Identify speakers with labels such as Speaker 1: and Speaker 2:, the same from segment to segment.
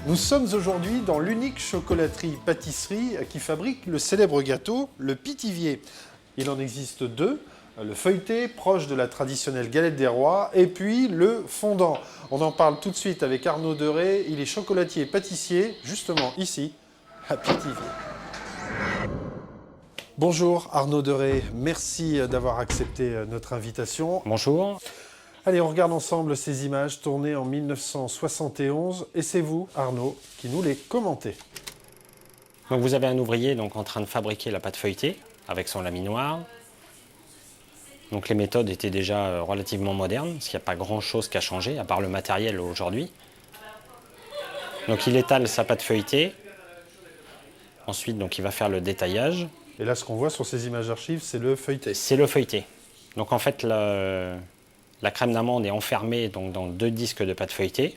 Speaker 1: Nous sommes aujourd'hui dans l'unique chocolaterie-pâtisserie qui fabrique le célèbre gâteau, le Pithiviers. Il en existe deux, le feuilleté, proche de la traditionnelle galette des rois, et puis le fondant. On en parle tout de suite avec Arnaud Deré, il est chocolatier et pâtissier, justement ici, à Pithiviers. Bonjour Arnaud Deré, merci d'avoir accepté notre invitation.
Speaker 2: Bonjour.
Speaker 1: Allez, on regarde ensemble ces images tournées en 1971 et c'est vous, Arnaud, qui nous les commentez.
Speaker 2: Donc vous avez un ouvrier en train de fabriquer la pâte feuilletée avec son laminoir. Donc les méthodes étaient déjà relativement modernes, parce qu'il n'y a pas grand-chose qui a changé, à part le matériel aujourd'hui. Donc il étale sa pâte feuilletée. Ensuite, il va faire le détaillage.
Speaker 1: Et là, ce qu'on voit sur ces images d'archives, c'est le feuilleté.
Speaker 2: C'est le feuilleté. Donc en fait, la crème d'amande est enfermée dans 2 disques de pâte feuilletée.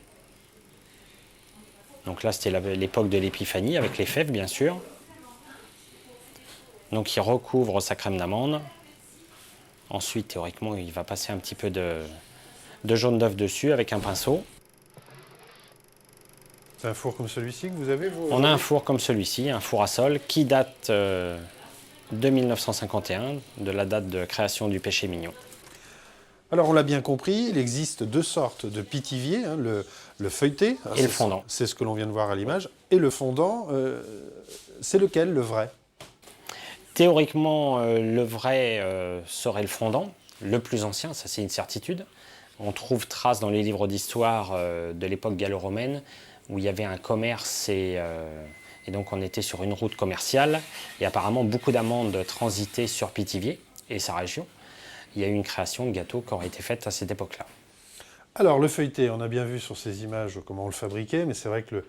Speaker 2: Donc là, c'était l'époque de l'épiphanie, avec les fèves, bien sûr. Donc il recouvre sa crème d'amande. Ensuite, théoriquement, il va passer un petit peu de jaune d'œuf dessus avec un pinceau.
Speaker 1: C'est un four comme celui-ci que vous avez, vous?
Speaker 2: On a un four comme celui-ci, un four à sol, qui date de 1951, de la date de création du péché mignon.
Speaker 1: Alors, on l'a bien compris, il existe 2 sortes de Pithiviers, hein, le feuilleté.
Speaker 2: Et le fondant.
Speaker 1: C'est ce que l'on vient de voir à l'image. Et le fondant, c'est lequel, le vrai?
Speaker 2: Théoriquement, le vrai serait le fondant, le plus ancien, ça c'est une certitude. On trouve trace dans les livres d'histoire de l'époque gallo-romaine où il y avait un commerce et donc on était sur une route commerciale et apparemment beaucoup d'amandes transitaient sur Pithiviers et sa région. Il y a eu une création de gâteaux qui aurait été faite à cette époque-là.
Speaker 1: Alors, le feuilleté, on a bien vu sur ces images comment on le fabriquait, mais c'est vrai que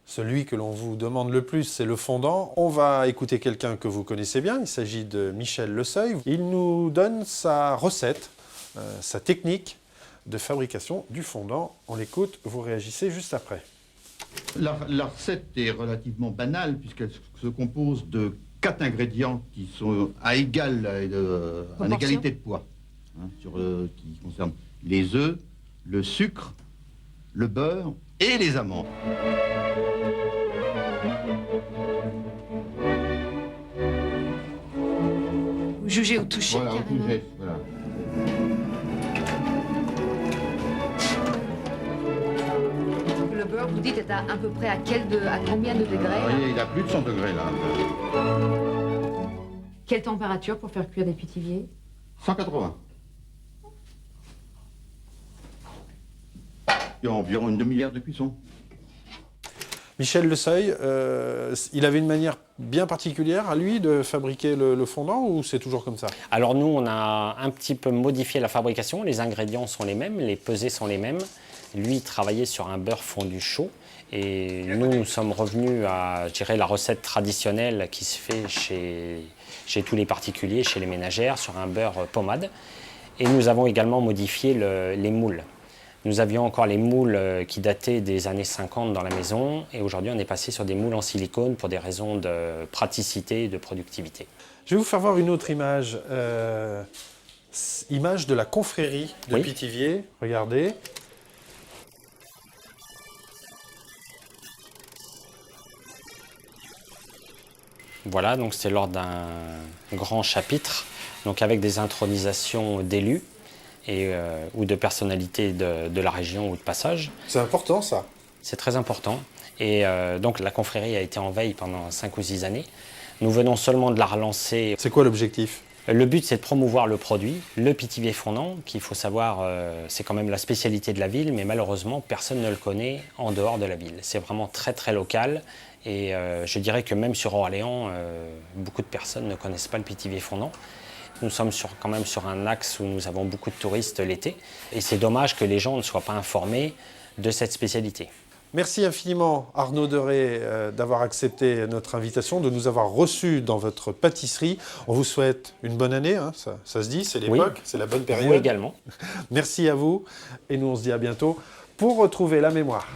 Speaker 1: celui que l'on vous demande le plus, c'est le fondant. On va écouter quelqu'un que vous connaissez bien, il s'agit de Michel Leseuil. Il nous donne sa recette, sa technique de fabrication du fondant. On l'écoute, vous réagissez juste après.
Speaker 3: La recette est relativement banale puisqu'elle se compose de 4 ingrédients qui sont en égalité de poids, hein, qui concernent les œufs, le sucre, le beurre et les amandes.
Speaker 4: Vous jugez au toucher.
Speaker 3: Voilà, au toucher, voilà.
Speaker 4: Le beurre, vous dites, est à peu près à combien de degrés?
Speaker 3: Vous voyez, il a plus de 100 degrés là.
Speaker 4: Quelle température pour faire cuire des pithiviers?
Speaker 3: 180. Il y a environ une demi-heure de cuisson.
Speaker 1: Michel Leseuil, il avait une manière bien particulière à lui de fabriquer le fondant ou c'est toujours comme ça?
Speaker 2: Alors nous, on a un petit peu modifié la fabrication, les ingrédients sont les mêmes, les pesées sont les mêmes. Lui, il travaillait sur un beurre fondu chaud et nous sommes revenus à, je dirais, la recette traditionnelle qui se fait chez tous les particuliers, chez les ménagères, sur un beurre pommade. Et nous avons également modifié les moules. Nous avions encore les moules qui dataient des années 50 dans la maison et aujourd'hui on est passé sur des moules en silicone pour des raisons de praticité et de productivité.
Speaker 1: Je vais vous faire voir une autre image, image de la confrérie de
Speaker 2: Oui.
Speaker 1: Pithiviers. Regardez.
Speaker 2: Voilà, donc c'est lors d'un grand chapitre, donc avec des intronisations d'élus ou de personnalités de la région ou de passage.
Speaker 1: C'est important ça.
Speaker 2: C'est très important. Et donc la confrérie a été en veille pendant 5 ou 6 années. Nous venons seulement de la relancer.
Speaker 1: C'est quoi l'objectif?
Speaker 2: Le but, c'est de promouvoir le produit, le Pithiviers fondant, qu'il faut savoir, c'est quand même la spécialité de la ville, mais malheureusement, personne ne le connaît en dehors de la ville. C'est vraiment très très local. Et je dirais que même sur Orléans, beaucoup de personnes ne connaissent pas le Pithiviers fondant. Nous sommes quand même sur un axe où nous avons beaucoup de touristes l'été. Et c'est dommage que les gens ne soient pas informés de cette spécialité.
Speaker 1: Merci infiniment Arnaud Deré d'avoir accepté notre invitation, de nous avoir reçus dans votre pâtisserie. On vous souhaite une bonne année, hein, ça se dit, c'est l'époque,
Speaker 2: Oui.
Speaker 1: c'est la bonne période.
Speaker 2: Vous également.
Speaker 1: Merci à vous et nous on se dit à bientôt pour retrouver la mémoire.